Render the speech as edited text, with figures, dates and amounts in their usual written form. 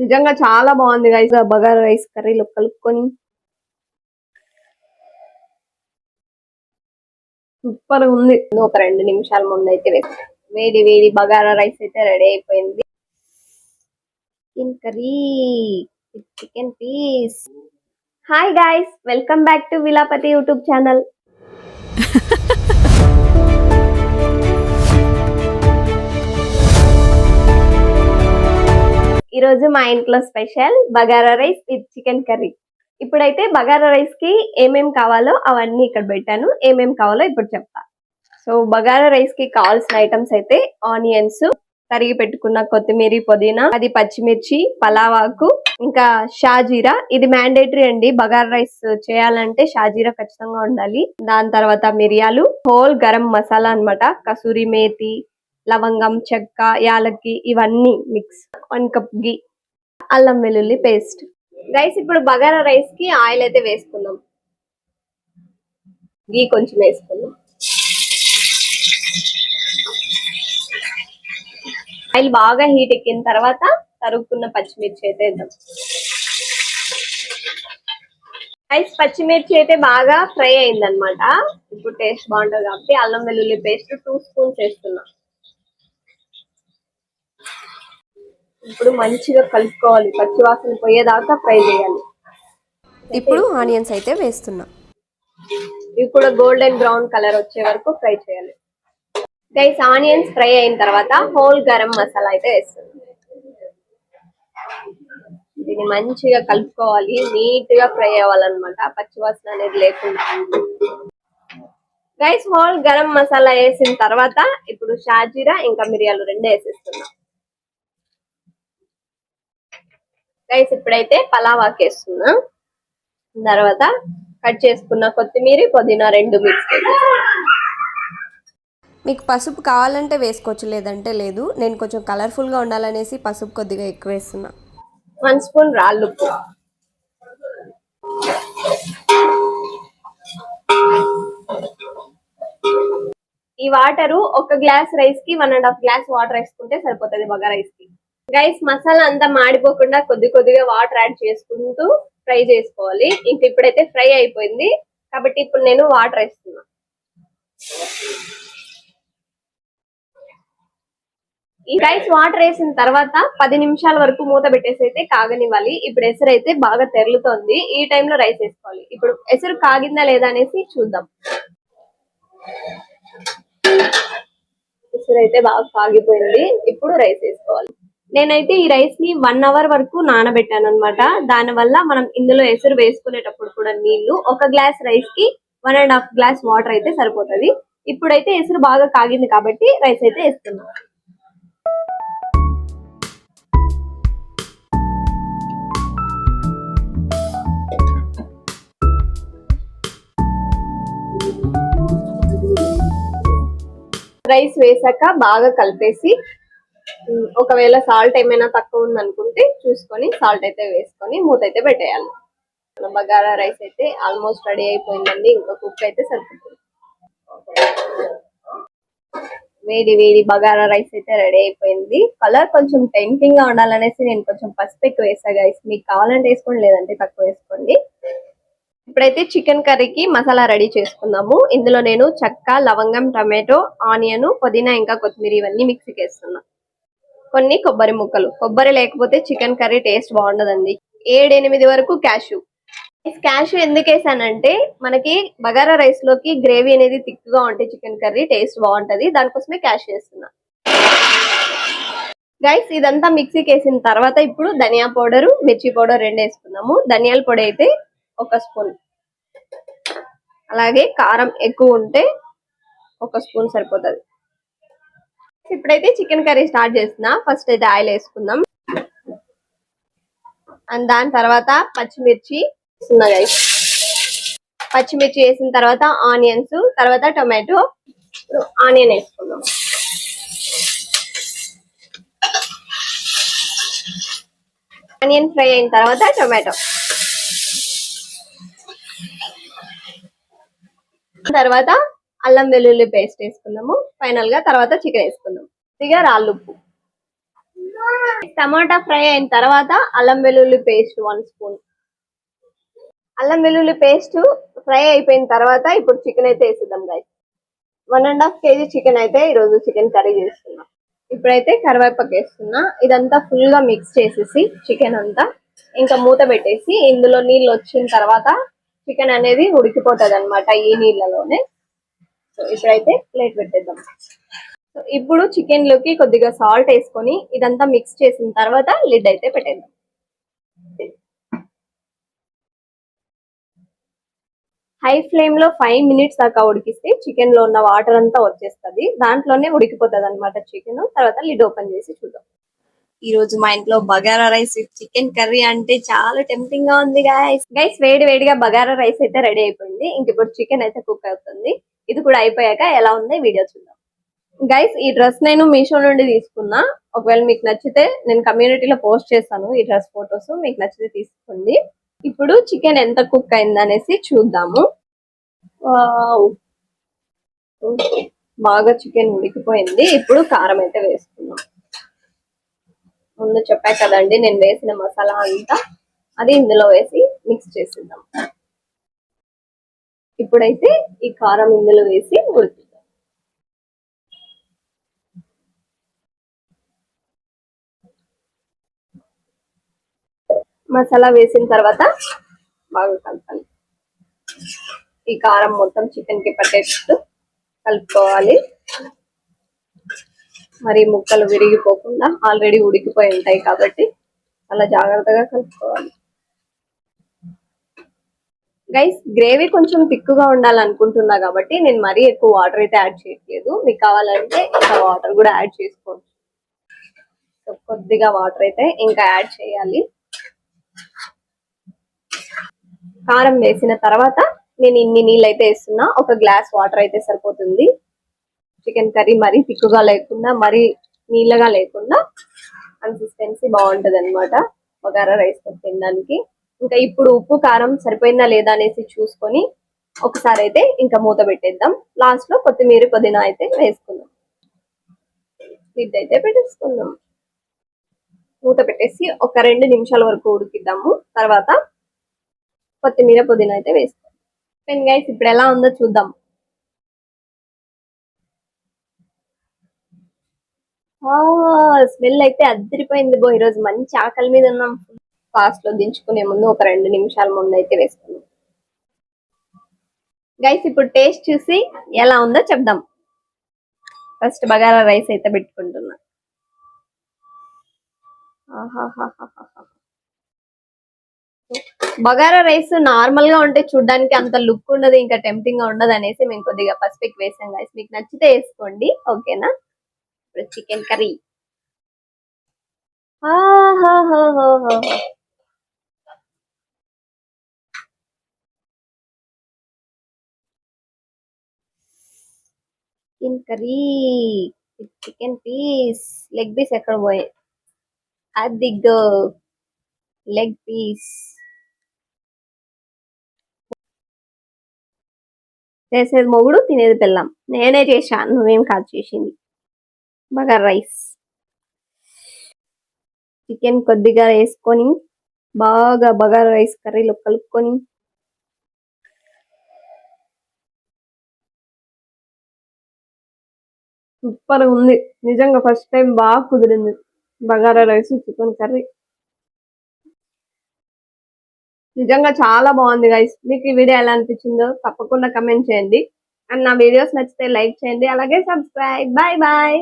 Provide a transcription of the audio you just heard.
నిజంగా చాలా బాగుంది గైస్. బగారా రైస్ కర్రీలో కలుపుకొని సూపర్ ఉంది. ఒక 2 నిమిషాల ముందు అయితే వేడి వేడి బగారా రైస్ అయితే రెడీ అయిపోయింది. Chicken curry, chicken piece. Hi guys, welcome back to Vilapathi YouTube channel. ఈ రోజు మా ఇంట్లో special bagara rice with chicken curry. ఇప్పుడైతే బగారా రైస్ కి ఏమేం కావాలో అవన్నీ ఇక్కడ పెట్టాను. ఏమేం కావాలో ఇప్పుడు చెప్తా. సో బగారా రైస్ కి కావాల్సిన ఐటమ్స్ అయితే ఆనియన్స్, తరిగి పెట్టుకున్న కొత్తిమీర, పుదీనా, 10 పచ్చిమిర్చి, పలావాకు, ఇంకా షాజీరా. ఇది మ్యాండేటరీ అండి, బగారా రైస్ చేయాలంటే షాజీరా ఖచ్చితంగా ఉండాలి. దాని తర్వాత మిరియాలు, హోల్ గరం మసాలా అన్నమాట, కసూరి మేతి, లవంగం, చెక్క, యాలక్కి, ఇవన్నీ మిక్స్. 1 కప్ గీ, అల్లం వెల్లుల్లి పేస్ట్. గైస్ ఇప్పుడు బగారా రైస్ కి ఆయిల్ అయితే వేసుకుందాం. గీ కొంచెం వేసుకుందాం. ఆయిల్ బాగా హీట్ ఎక్కిన తర్వాత తరుగుకున్న పచ్చిమిర్చి అయితే వేద్దాం. రైస్ పచ్చిమిర్చి అయితే బాగా ఫ్రై అయిందనమాట. ఇప్పుడు టేస్ట్ బాగుంటుంది కాబట్టి అల్లం వెల్లుల్లి పేస్ట్ 2 స్పూన్స్ వేస్తున్నా. ఇప్పుడు మంచిగా కలుపుకోవాలి, పచ్చివాసన పోయేదాకా ఫ్రై చేయాలి. ఇప్పుడు ఆనియన్స్ అయితే వేస్తున్నా. ఇవి కూడా గోల్డెన్ బ్రౌన్ కలర్ వచ్చే వరకు ఫ్రై చేయాలి. గైస్ ఆనియన్స్ ఫ్రై అయిన తర్వాత హోల్ గరం మసాలా అయితే వేస్తున్నాం. దీన్ని మంచిగా కలుపుకోవాలి, నీట్ గా ఫ్రై అవ్వాలన్నమాట, పచ్చివాసన అనేది లేకుండా. గైస్ హోల్ గరం మసాలా వేసిన తర్వాత ఇప్పుడు షాజీరా ఇంకా మిరియాలు 2 వేసేస్తున్నాం. గైస్ ఇప్పుడైతే పలావాకు వేస్తున్నా. తర్వాత కట్ చేసుకున్న కొత్తిమీర, పుదీనా 2 మిక్స్ చేసేస్తాం. మీకు పసుపు కావాలంటే వేసుకోవచ్చు, లేదంటే లేదు. నేను కొంచెం కలర్ఫుల్గా ఉండాలనేసి పసుపు కొద్దిగా ఎక్కువ వేస్తున్నా. 1 స్పూన్ రాళ్ళుప్పు. ఈ వాటరు 1 గ్లాస్ రైస్ కి 1.5 గ్లాస్ వాటర్ వేసుకుంటే సరిపోతుంది బగారా రైస్ కి. గైస్ మసాలా అంతా మాడిపోకుండా కొద్ది కొద్దిగా వాటర్ యాడ్ చేసుకుంటూ ఫ్రై చేసుకోవాలి. ఇంక ఇప్పుడైతే ఫ్రై అయిపోయింది కాబట్టి ఇప్పుడు నేను వాటర్ వేస్తున్నా. ఈ రైస్ వాటర్ వేసిన తర్వాత 10 నిమిషాల వరకు మూత పెట్టేసి అయితే కాగనివ్వాలి. ఇప్పుడు ఎసరు అయితే బాగా తెరులుతోంది, ఈ టైంలో రైస్ వేసుకోవాలి. ఇప్పుడు ఎసరు కాగిందా లేదా అనేసి చూద్దాం. ఎసరు అయితే బాగా కాగిపోయింది, ఇప్పుడు రైస్ వేసుకోవాలి. నేనైతే ఈ రైస్ ని 1 అవర్ వరకు నానబెట్టాను అనమాట. దాని వల్ల మనం ఇందులో ఎసరు వేసుకునేటప్పుడు కూడా నీళ్లు 1 గ్లాస్ రైస్ కి 1.5 గ్లాస్ వాటర్ అయితే సరిపోతుంది. ఇప్పుడైతే ఎసరు బాగా కాగింది కాబట్టి రైస్ అయితే వేస్తున్నాం. రైస్ వేసాక బాగా కలిపేసి, ఒకవేళ సాల్ట్ ఏమైనా తక్కువ ఉందనుకుంటే చూసుకొని సాల్ట్ అయితే వేసుకొని మూత అయితే పెట్టేయాలి. బగారా రైస్ అయితే ఆల్మోస్ట్ రెడీ అయిపోయిందండి, ఇంకా కుక్ అయితే సరిపోతుంది. వేడి వేడి బగారా రైస్ అయితే రెడీ అయిపోయింది. కలర్ కొంచెం టెంప్టింగ్ గా ఉండాలనేసి నేను కొంచెం పసుపు ఎక్కువ వేసా గైస్. మీకు కావాలంటే వేసుకోండి, లేదంటే తక్కువ వేసుకోండి. ఇప్పుడైతే చికెన్ కర్రీకి మసాలా రెడీ చేసుకుందాము. ఇందులో నేను చెక్క, లవంగం, టమాటో, ఆనియన్, పుదీనా ఇంకా కొత్తిమీర ఇవన్నీ మిక్సీకి వేస్తున్నా. కొన్ని కొబ్బరి ముక్కలు. కొబ్బరి లేకపోతే చికెన్ కర్రీ టేస్ట్ బాగుండదండి. 7-8 వరకు క్యాషు. క్యాషు ఎందుకు వేసానంటే మనకి బగారా రైస్ లోకి గ్రేవీ అనేది థిక్ గా ఉంటే చికెన్ కర్రీ టేస్ట్ బాగుంటది, దానికోసమే క్యాషు వేస్తున్నా. గైస్ ఇదంతా మిక్సీకి వేసిన తర్వాత ఇప్పుడు ధనియా పౌడర్, మిర్చి పౌడర్ 2 వేసుకున్నాము. ధనియాల పొడి అయితే 1 స్పూన్, అలాగే కారం ఎక్కువ ఉంటే 1 స్పూన్ సరిపోతుంది. ఇప్పుడైతే చికెన్ కర్రీ స్టార్ట్ చేస్తున్నా. ఫస్ట్ అయితే ఆయిల్ వేసుకుందాం. అండ్ దాని తర్వాత పచ్చిమిర్చి వేస్తున్నా గైస్. పచ్చిమిర్చి వేసిన తర్వాత ఆనియన్స్, తర్వాత టొమాటో. ఆనియన్ వేసుకుందాం. ఆనియన్ ఫ్రై అయిన తర్వాత టొమాటో, తర్వాత అల్లం వెల్లుల్లి పేస్ట్ వేసుకుందాము. ఫైనల్ గా తర్వాత చికెన్ వేసుకుందాం. ఇక రాళ్ళుప్పు. టమాటా ఫ్రై అయిన తర్వాత అల్లం వెల్లుల్లి పేస్ట్ 1 స్పూన్. అల్లం వెల్లుల్లి పేస్ట్ ఫ్రై అయిపోయిన తర్వాత ఇప్పుడు చికెన్ అయితే వేసిద్దాం గైస్. 1.5 kg చికెన్ అయితే ఈరోజు చికెన్ కర్రీ చేస్తున్నా. ఇప్పుడైతే కరివేపాకు వేస్తున్నా. ఇదంతా ఫుల్ గా మిక్స్ చేసేసి చికెన్ అంతా ఇంకా మూత పెట్టేసి ఇందులో నీళ్ళు వచ్చిన తర్వాత చికెన్ అనేది ఉడికిపోతుంది అనమాట ఈ నీళ్ళలోనే. సో ఇప్పుడైతే ప్లేట్ పెట్టేద్దాం. సో ఇప్పుడు చికెన్ లోకి కొద్దిగా సాల్ట్ వేసుకొని ఇదంతా మిక్స్ చేసిన తర్వాత లిడ్ అయితే పెట్టేద్దాం. హై ఫ్లేమ్ లో 5 minutes దాకా ఉడికిస్తే చికెన్ లో ఉన్న వాటర్ అంతా వచ్చేస్తుంది. దాంట్లోనే ఉడికిపోతుంది అనమాట చికెన్. తర్వాత లిడ్ ఓపెన్ చేసి చూద్దాం. ఈ రోజు మా ఇంట్లో bagara rice with chicken curry అంటే చాలా టెంప్టింగ్ గా ఉంది గైస్. వేడి వేడిగా బగారా రైస్ అయితే రెడీ అయిపోయింది. ఇంక ఇప్పుడు చికెన్ అయితే కుక్ అవుతుంది. ఇది కూడా అయిపోయాక ఎలా ఉంది వీడియో చూద్దాం. గైస్ ఈ డ్రెస్ నేను మీషో నుండి తీసుకున్నా. ఒకవేళ మీకు నచ్చితే నేను కమ్యూనిటీలో పోస్ట్ చేస్తాను ఈ డ్రెస్ ఫొటోస్. మీకు నచ్చితే తీసుకోండి. ఇప్పుడు చికెన్ ఎంత కుక్ అయింది అనేసి చూద్దాము. వావ్, బాగా చికెన్ ఉడికిపోయింది. ఇప్పుడు కారం అయితే వేసుకున్నాం. ముందు చెప్పా కదండి నేను వేసిన మసాలా అంతా అది ఇందులో వేసి మిక్స్ చేసిద్దాం. ఇప్పుడైతే ఈ కారం ఇందులో వేసి ఉడికిద్దాం. మసాలా వేసిన తర్వాత బాగా కలపాలి. ఈ కారం మొత్తం చికెన్ కి పట్టేటట్టు కలుపుకోవాలి. మరి ముక్కలు విరిగిపోకుండా ఆల్రెడీ ఉడికిపోయి ఉంటాయి కాబట్టి అలా జాగ్రత్తగా కలుపుకోవాలి. గైస్ గ్రేవీ కొంచెం తిక్కుగా ఉండాలనుకుంటున్నా కాబట్టి నేను మరీ ఎక్కువ వాటర్ అయితే యాడ్ చేయట్లేదు. మీకు కావాలంటే ఇంకా వాటర్ కూడా యాడ్ చేసుకోవచ్చు. కొద్దిగా వాటర్ అయితే ఇంకా యాడ్ చేయాలి. కారం వేసిన తర్వాత నేను ఇన్ని నీళ్ళు అయితే వేస్తున్నా. 1 గ్లాస్ వాటర్ అయితే సరిపోతుంది. చికెన్ కర్రీ మరీ తిక్కుగా లేకుండా మరీ నీళ్ళగా లేకుండా కన్సిస్టెన్సీ బాగుంటది అనమాట బగారా రైస్ తో తినడానికి. ఇంకా ఇప్పుడు ఉప్పు కారం సరిపోయిందా లేదా అనేసి చూసుకొని ఒకసారి అయితే ఇంకా మూత పెట్టేద్దాం. లాస్ట్ లో కొత్తిమీర పుదీనా అయితే వేసుకుందాం. లిడ్ అయితే పెట్టేసుకుందాం. మూత పెట్టేసి ఒక 2 నిమిషాల వరకు ఉడికిద్దాము. తర్వాత కొత్తిమీర పుదీనా అయితే వేసుకోండి. గైస్ ఇప్పుడు ఎలా ఉందో చూద్దాం. స్మెల్ అయితే అద్దరిపోయింది బో. ఈరోజు మంచి ఆకలి మీద ఉన్నాం. ఫాస్ట్ లో దించుకునే ముందు ఒక 2 నిమిషాల ముందు అయితే వేసుకున్నాం. గైస్ ఇప్పుడు టేస్ట్ చూసి ఎలా ఉందో చెప్దాం. ఫస్ట్ బగారా రైస్ అయితే పెట్టుకుంటున్నా. బగారా రైస్ నార్మల్ గా ఉంటే చూడడానికి అంత లుక్ ఉండదు, ఇంకా టెంప్టింగ్ గా ఉండదు అనేసి మేము కొద్దిగా పసుపు వేసాం గైస్. మీకు నచ్చితే వేసుకోండి, ఓకేనా. ఇప్పుడు chicken curry chicken curry chicken piece. Leg piece ఎక్కడ పోయి అదిగో లెగ్ పీస్. చేసేది మొగుడు, తినేది పిల్లం. నేనే చేశాను, నువ్వేం కాదు చేసింది. బగారా రైస్ చికెన్ కొద్దిగా వేసుకొని బాగా బగారా రైస్ కర్రీలో కలుపుకొని సూపర్ ఉంది నిజంగా. ఫస్ట్ టైం బాగా కుదిరింది బగారా రైస్ చికెన్ కర్రీ. నిజంగా చాలా బాగుంది గైస్. మీకు ఈ వీడియో ఎలా అనిపించిందో తప్పకుండా కమెంట్ చేయండి. అండ్ నా వీడియోస్ నచ్చితే లైక్ చేయండి, అలాగే సబ్స్క్రైబ్. Bye bye.